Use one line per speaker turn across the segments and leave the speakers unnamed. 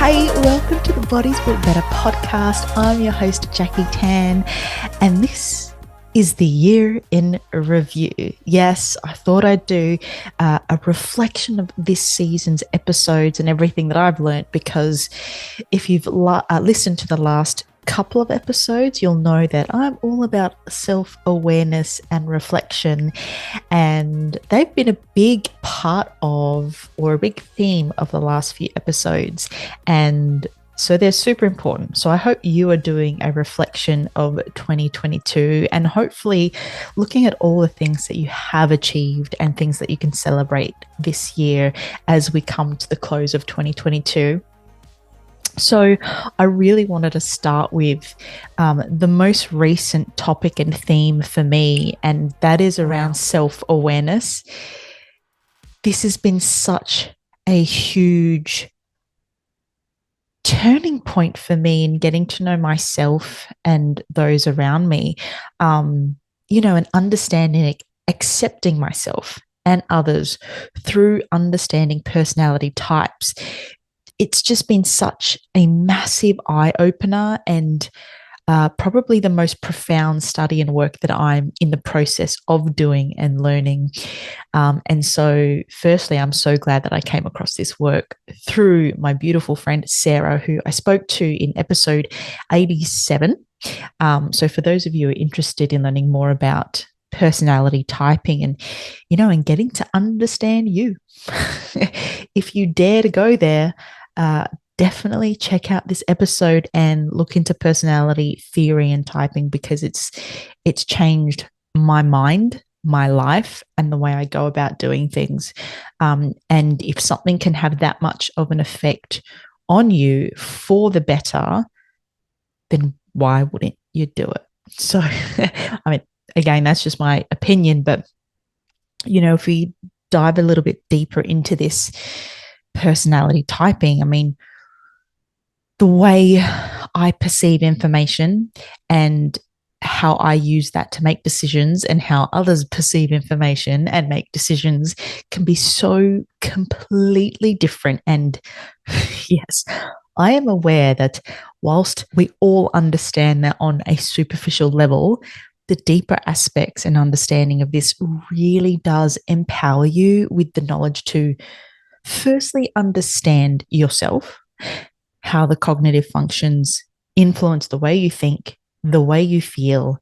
Hey, welcome to the Bodies Built Better podcast. I'm your host, Jackie Tann, and this is the year in review. Yes, I thought I'd do a reflection of this season's episodes and everything that I've learned, because if you've listened to the last couple of episodes, you'll know that I'm all about self-awareness and reflection, and they've been a big part of, or a big theme of, the last few episodes, and so they're super important. So I hope you are doing a reflection of 2022 and hopefully looking at all the things that you have achieved and things that you can celebrate this year as we come to the close of 2022. So I really wanted to start with the most recent topic and theme for me, and that is around self-awareness. This has been such a huge turning point for me in getting to know myself and those around me, and understanding, accepting myself and others through understanding personality types. It's just been such a massive eye-opener and probably the most profound study and work that I'm in the process of doing and learning. And so firstly, I'm so glad that I came across this work through my beautiful friend, Sarah, who I spoke to in episode 87. So for those of you who are interested in learning more about personality typing and getting to understand you, if you dare to go there, definitely check out this episode and look into personality theory and typing, because it's changed my mind, my life, and the way I go about doing things. And if something can have that much of an effect on you for the better, then why wouldn't you do it? So, I mean, again, that's just my opinion, but if we dive a little bit deeper into this personality typing, I mean, the way I perceive information and how I use that to make decisions, and how others perceive information and make decisions, can be so completely different. And yes, I am aware that whilst we all understand that on a superficial level, the deeper aspects and understanding of this really does empower you with the knowledge to firstly understand yourself, how the cognitive functions influence the way you think, the way you feel,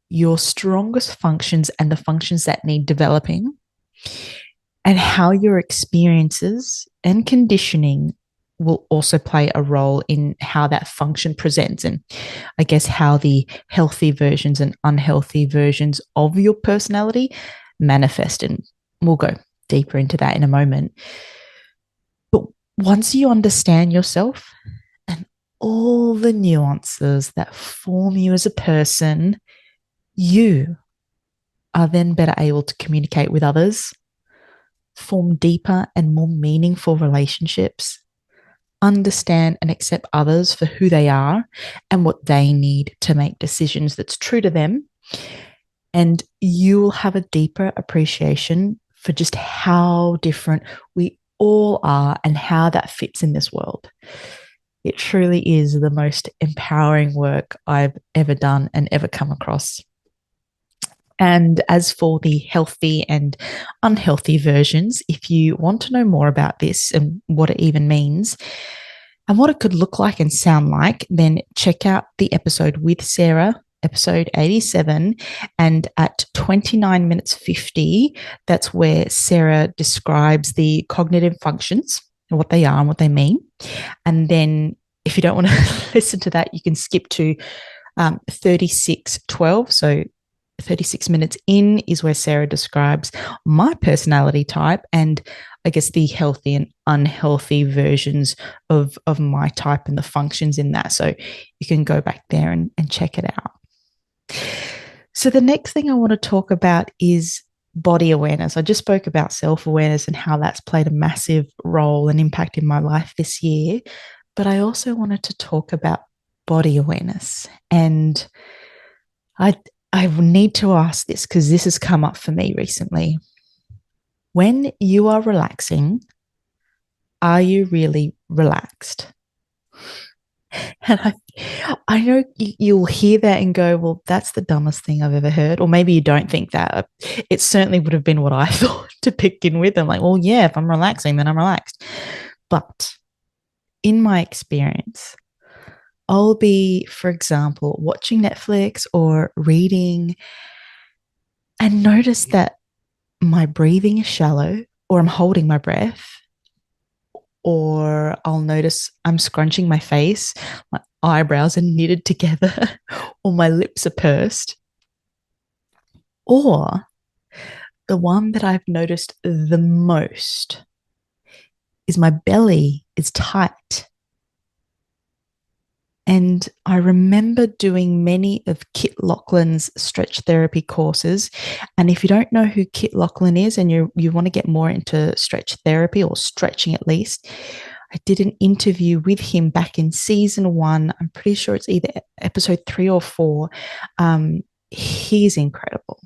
your strongest functions and the functions that need developing, and how your experiences and conditioning will also play a role in how that function presents, and I guess how the healthy versions and unhealthy versions of your personality manifest. And we'll go deeper into that in a moment. But once you understand yourself and all the nuances that form you as a person, you are then better able to communicate with others, form deeper and more meaningful relationships, understand and accept others for who they are and what they need to make decisions that's true to them. And you will have a deeper appreciation for just how different we all are and how that fits in this world. It truly is the most empowering work I've ever done and ever come across. And as for the healthy and unhealthy versions, if you want to know more about this and what it even means and what it could look like and sound like, then check out the episode with Sarah, episode 87, and at 29 minutes 50, that's where Sarah describes the cognitive functions and what they are and what they mean. And then if you don't want to listen to that, you can skip to 36:12. So 36 minutes in is where Sarah describes my personality type and I guess the healthy and unhealthy versions of my type and the functions in that. So you can go back there and check it out. So the next thing I want to talk about is body awareness. I just spoke about self-awareness and how that's played a massive role and impact in my life this year. But I also wanted to talk about body awareness. And I need to ask this because this has come up for me recently. When you are relaxing, are you really relaxed? And I know you'll hear that and go, well, that's the dumbest thing I've ever heard. Or maybe you don't think that. It certainly would have been what I thought to begin with. I'm like, well, yeah, if I'm relaxing, then I'm relaxed. But in my experience, I'll be, for example, watching Netflix or reading and notice that my breathing is shallow or I'm holding my breath, or I'll notice I'm scrunching my face, my eyebrows are knitted together, or my lips are pursed. Or the one that I've noticed the most is my belly is tight. And I remember doing many of Kit Laughlin's stretch therapy courses. And if you don't know who Kit Laughlin is and you want to get more into stretch therapy or stretching at least, I did an interview with him back in season 1. I'm pretty sure it's either episode 3 or 4. He's incredible.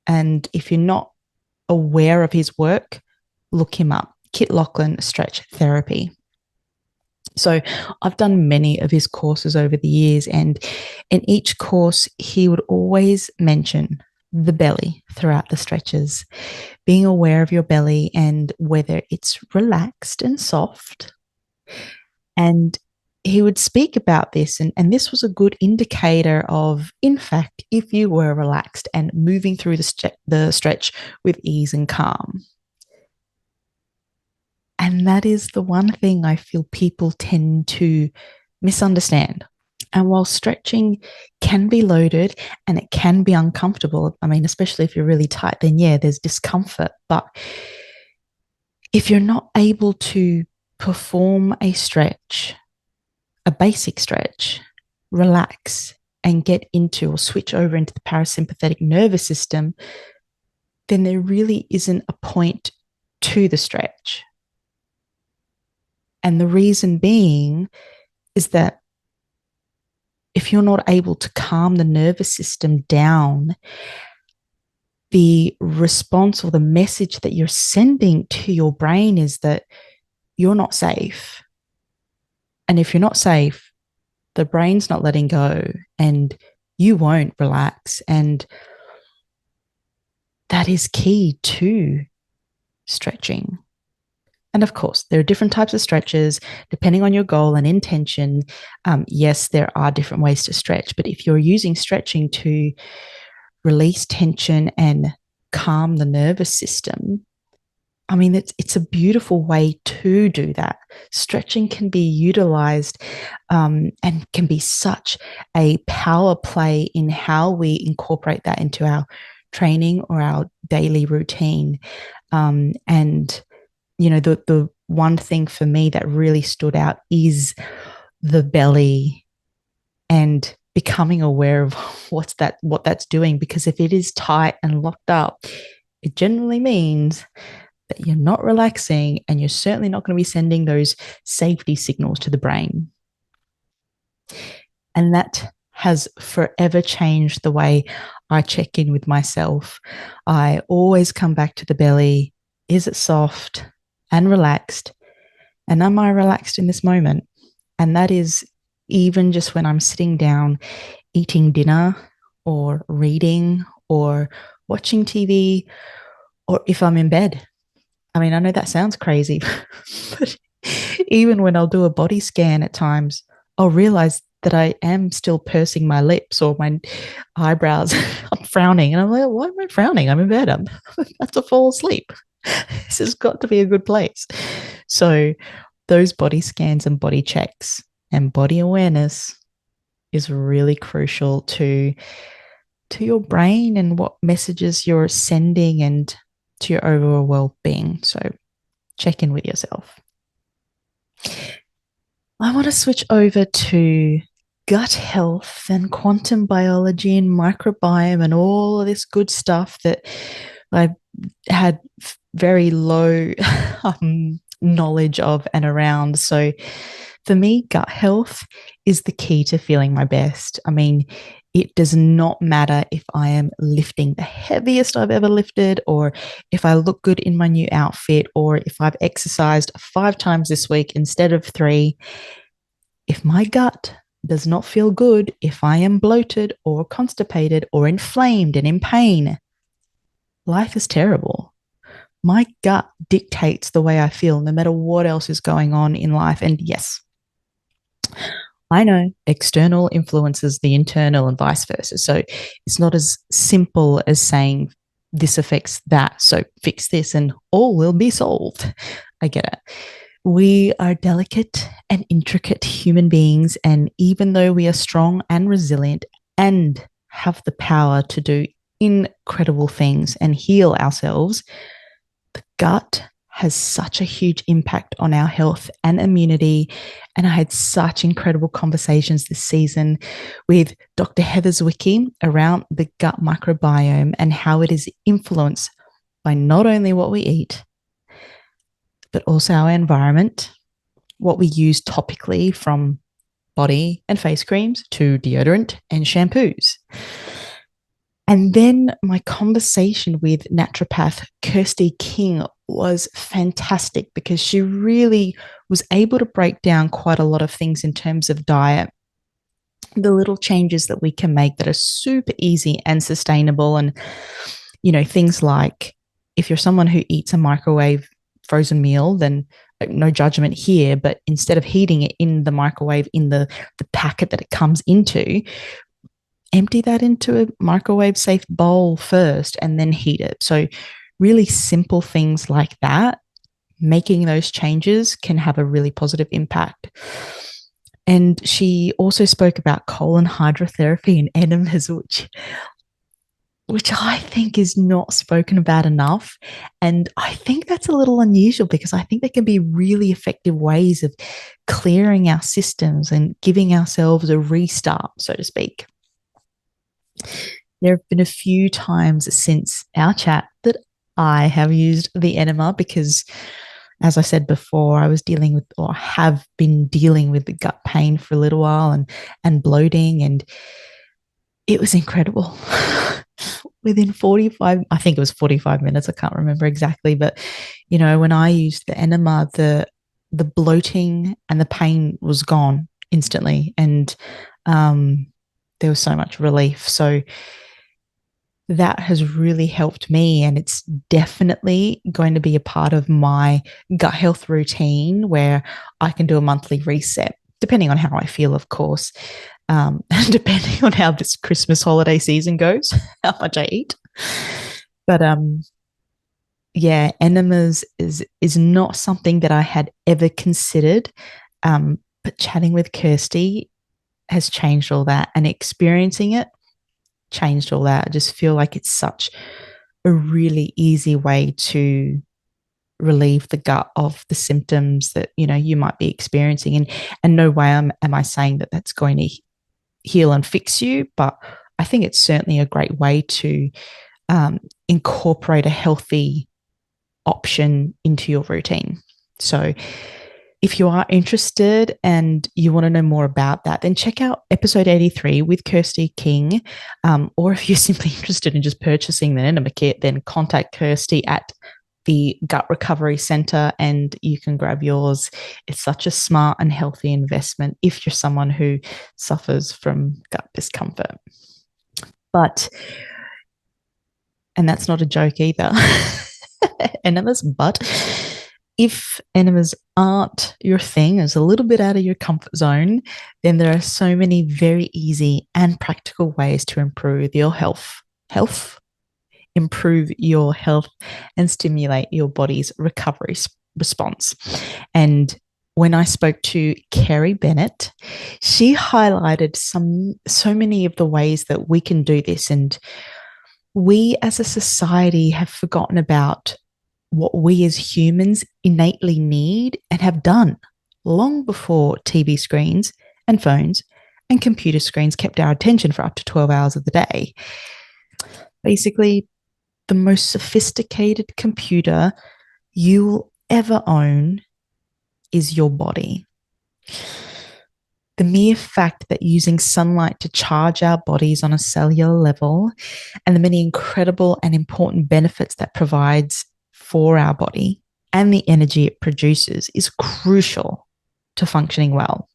And if you're not aware of his work, look him up. Kit Laughlin Stretch Therapy. So I've done many of his courses over the years, and in each course, he would always mention the belly throughout the stretches, being aware of your belly and whether it's relaxed and soft. And he would speak about this, and this was a good indicator of, in fact, if you were relaxed and moving through the stretch with ease and calm. And that is the one thing I feel people tend to misunderstand. And while stretching can be loaded and it can be uncomfortable, I mean, especially if you're really tight, then yeah, there's discomfort. But if you're not able to perform a stretch, a basic stretch, relax and get into or switch over into the parasympathetic nervous system, then there really isn't a point to the stretch. And the reason being is that if you're not able to calm the nervous system down, the response or the message that you're sending to your brain is that you're not safe. And if you're not safe, the brain's not letting go and you won't relax. And that is key to stretching. And of course, there are different types of stretches depending on your goal and intention. Yes, there are different ways to stretch, but if you're using stretching to release tension and calm the nervous system, I mean, it's a beautiful way to do that. Stretching can be utilized and can be such a power play in how we incorporate that into our training or our daily routine. And you know, the one thing for me that really stood out is the belly and becoming aware of what that's doing. Because if it is tight and locked up, it generally means that you're not relaxing and you're certainly not going to be sending those safety signals to the brain. And that has forever changed the way I check in with myself. I always come back to the belly. Is it soft and relaxed? And am I relaxed in this moment? And that is even just when I'm sitting down eating dinner or reading or watching TV, or if I'm in bed. I mean, I know that sounds crazy, but even when I'll do a body scan at times, I'll realize that I am still pursing my lips or my eyebrows. I'm frowning. And I'm like, why am I frowning? I'm in bed. I'm about to fall asleep. This has got to be a good place. So those body scans and body checks and body awareness is really crucial to your brain and what messages you're sending and to your overall well-being. So check in with yourself. I want to switch over to gut health and quantum biology and microbiome and all of this good stuff that I had very low knowledge of and around. So for me, gut health is the key to feeling my best. I mean, it does not matter if I am lifting the heaviest I've ever lifted, or if I look good in my new outfit, or if I've exercised 5 times this week instead of 3. if my gut does not feel good, if I am bloated or constipated or inflamed and in pain, life is terrible. My gut dictates the way I feel, no matter what else is going on in life. And yes, I know external influences the internal and vice versa. So it's not as simple as saying this affects that. So fix this and all will be solved. I get it. We are delicate and intricate human beings. And even though we are strong and resilient and have the power to do incredible things and heal ourselves, the gut has such a huge impact on our health and immunity. And I had such incredible conversations this season with Dr. Heather Zwicky around the gut microbiome and how it is influenced by not only what we eat, but also our environment, what we use topically from body and face creams to deodorant and shampoos. And then my conversation with naturopath Kirsty King was fantastic because she really was able to break down quite a lot of things in terms of diet, the little changes that we can make that are super easy and sustainable. And, things like if you're someone who eats a microwave frozen meal, then no judgment here, but instead of heating it in the microwave in the packet that it comes into, empty that into a microwave safe bowl first and then heat it. So really simple things like that, making those changes can have a really positive impact. And she also spoke about colon hydrotherapy and enemas, which I think is not spoken about enough. And I think that's a little unusual because I think there can be really effective ways of clearing our systems and giving ourselves a restart, so to speak. There have been a few times since our chat that I have used the enema because, as I said before, I was dealing with or have been dealing with the gut pain for a little while and bloating, and it was incredible. Within 45, I think it was 45 minutes, I can't remember exactly, but when I used the enema, the bloating and the pain was gone instantly, and there was so much relief. So that has really helped me, and it's definitely going to be a part of my gut health routine where I can do a monthly reset, depending on how I feel, of course, and depending on how this Christmas holiday season goes, how much I eat. But yeah, enemas is not something that I had ever considered, but chatting with Kirsty has changed all that, and experiencing it changed all that. I just feel like it's such a really easy way to relieve the gut of the symptoms that you might be experiencing. And no way am I saying that that's going to heal and fix you, but I think it's certainly a great way to incorporate a healthy option into your routine. So if you are interested and you want to know more about that, then check out episode 83 with Kirsty King. Or if you're simply interested in just purchasing the enema kit, then contact Kirsty at the Gut Recovery Center and you can grab yours. It's such a smart and healthy investment if you're someone who suffers from gut discomfort. And that's not a joke either, enemas, but if enemas aren't your thing, it's a little bit out of your comfort zone, then there are so many very easy and practical ways to improve your health, and stimulate your body's recovery response. And when I spoke to Kerry Bennett, she highlighted so many of the ways that we can do this. And we as a society have forgotten about what we as humans innately need and have done long before TV screens and phones and computer screens kept our attention for up to 12 hours of the day. Basically, the most sophisticated computer you will ever own is your body. The mere fact that using sunlight to charge our bodies on a cellular level and the many incredible and important benefits that provides for our body and the energy it produces is crucial to functioning well.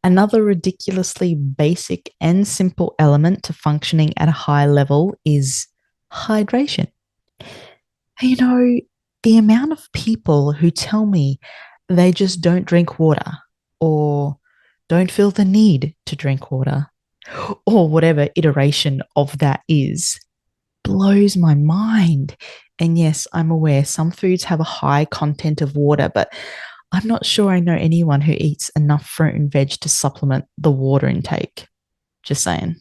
Another ridiculously basic and simple element to functioning at a high level is hydration. The amount of people who tell me they just don't drink water or don't feel the need to drink water or whatever iteration of that is blows my mind. And yes, I'm aware some foods have a high content of water, but I'm not sure I know anyone who eats enough fruit and veg to supplement the water intake. Just saying.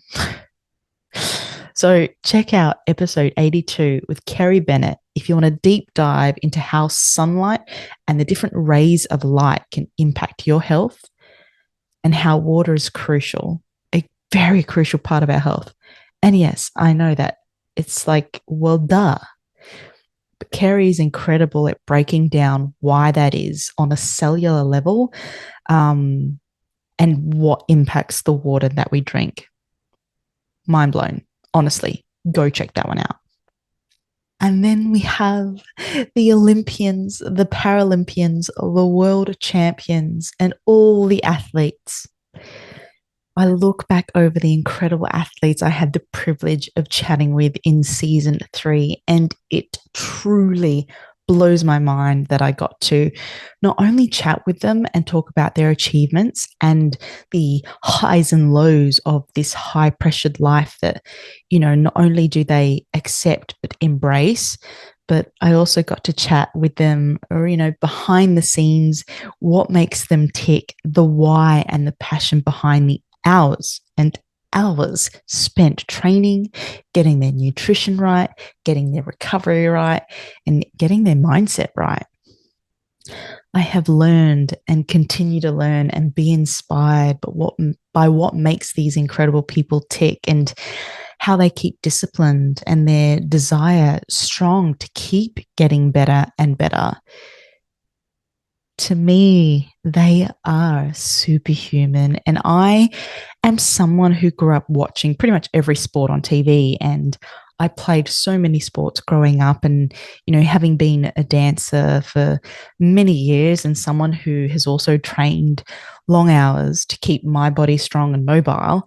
So check out episode 82 with Kerry Bennett if you want a deep dive into how sunlight and the different rays of light can impact your health and how water is crucial, a very crucial part of our health. And yes, I know that it's like, well, duh. But Kerry is incredible at breaking down why that is on a cellular level, and what impacts the water that we drink. Mind blown. Honestly, go check that one out. And then we have the Olympians, the Paralympians, the world champions, and all the athletes. I look back over the incredible athletes I had the privilege of chatting with in season 3, and it truly blows my mind that I got to not only chat with them and talk about their achievements and the highs and lows of this high pressured life that, not only do they accept but embrace, but I also got to chat with them, or, behind the scenes, what makes them tick, the why and the passion behind the hours and hours spent training, getting their nutrition right, getting their recovery right, and getting their mindset right. I have learned and continue to learn and be inspired by what makes these incredible people tick and how they keep disciplined and their desire strong to keep getting better and better. To me, they are superhuman. And I am someone who grew up watching pretty much every sport on TV. And I played so many sports growing up. And, having been a dancer for many years and someone who has also trained long hours to keep my body strong and mobile,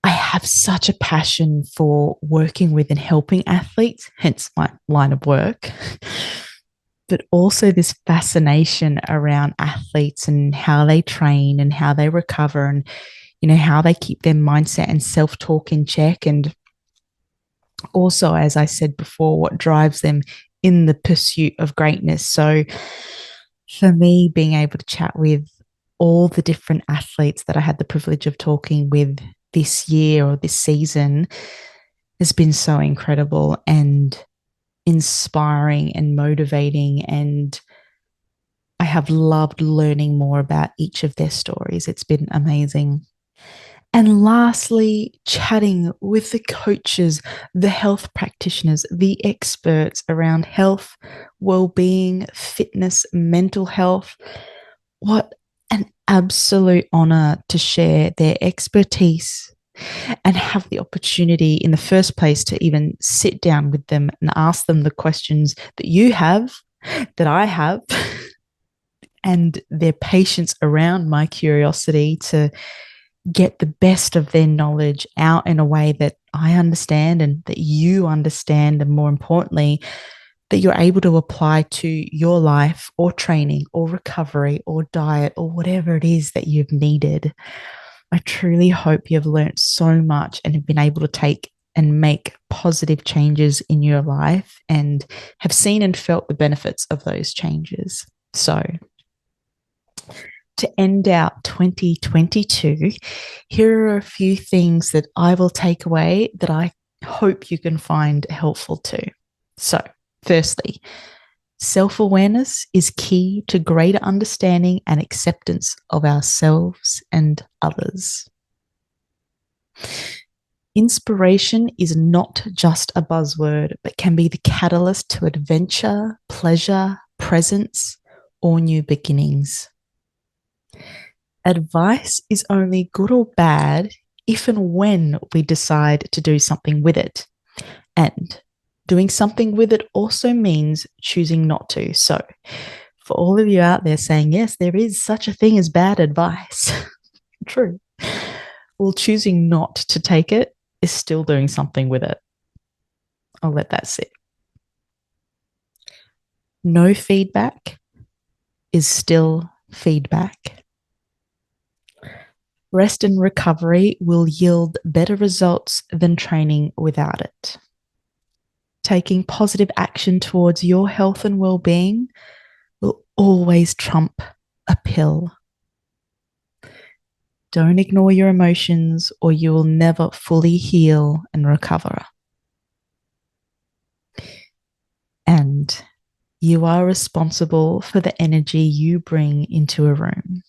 I have such a passion for working with and helping athletes, hence my line of work. But also this fascination around athletes and how they train and how they recover and, how they keep their mindset and self-talk in check. And also, as I said before, what drives them in the pursuit of greatness. So for me, being able to chat with all the different athletes that I had the privilege of talking with this year or this season has been so incredible and inspiring and motivating, and I have loved learning more about each of their stories. It's been amazing. And lastly, chatting with the coaches, the health practitioners, the experts around health, well-being, fitness, mental health. What an absolute honor to share their expertise and have the opportunity in the first place to even sit down with them and ask them the questions that you have, that I have, and their patience around my curiosity to get the best of their knowledge out in a way that I understand and that you understand, and more importantly, that you're able to apply to your life or training or recovery or diet or whatever it is that you've needed. I truly hope you've learned so much and have been able to take and make positive changes in your life and have seen and felt the benefits of those changes. So, to end out 2022, here are a few things that I will take away that I hope you can find helpful too. So, firstly, self-awareness is key to greater understanding and acceptance of ourselves and others. Inspiration is not just a buzzword, but can be the catalyst to adventure, pleasure, presence, or new beginnings. Advice is only good or bad if and when we decide to do something with it. And doing something with it also means choosing not to. So, for all of you out there saying, yes, there is such a thing as bad advice. True. Well, choosing not to take it is still doing something with it. I'll let that sit. No feedback is still feedback. Rest and recovery will yield better results than training without it. Taking positive action towards your health and well-being will always trump a pill. Don't ignore your emotions or you will never fully heal and recover. And you are responsible for the energy you bring into a room.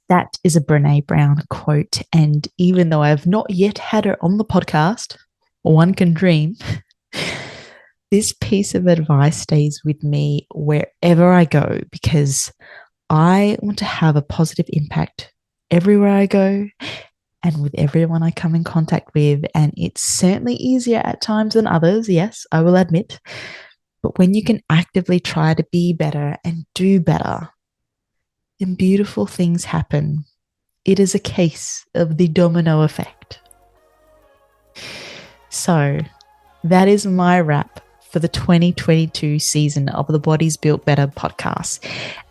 That is a Brené Brown quote. And even though I have not yet had her on the podcast, one can dream, this piece of advice stays with me wherever I go because I want to have a positive impact everywhere I go and with everyone I come in contact with. And it's certainly easier at times than others, yes, I will admit. But when you can actively try to be better and do better, then beautiful things happen. It is a case of the domino effect. So that is my wrap for the 2022 season of the Bodies Built Better podcast.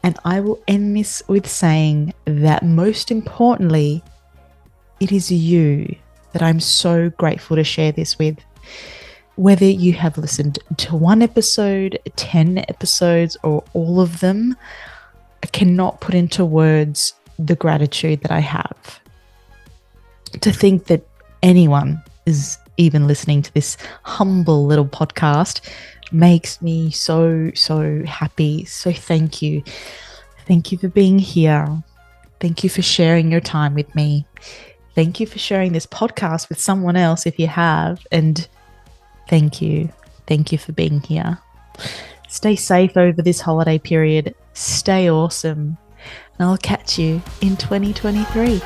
And I will end this with saying that most importantly, it is you that I'm so grateful to share this with. Whether you have listened to one episode, 10 episodes, or all of them, I cannot put into words the gratitude that I have. To think that anyone is even listening to this humble little podcast makes me so, so happy. So thank you. Thank you for being here. Thank you for sharing your time with me. Thank you for sharing this podcast with someone else if you have. And thank you. Thank you for being here. Stay safe over this holiday period. Stay awesome. And I'll catch you in 2023.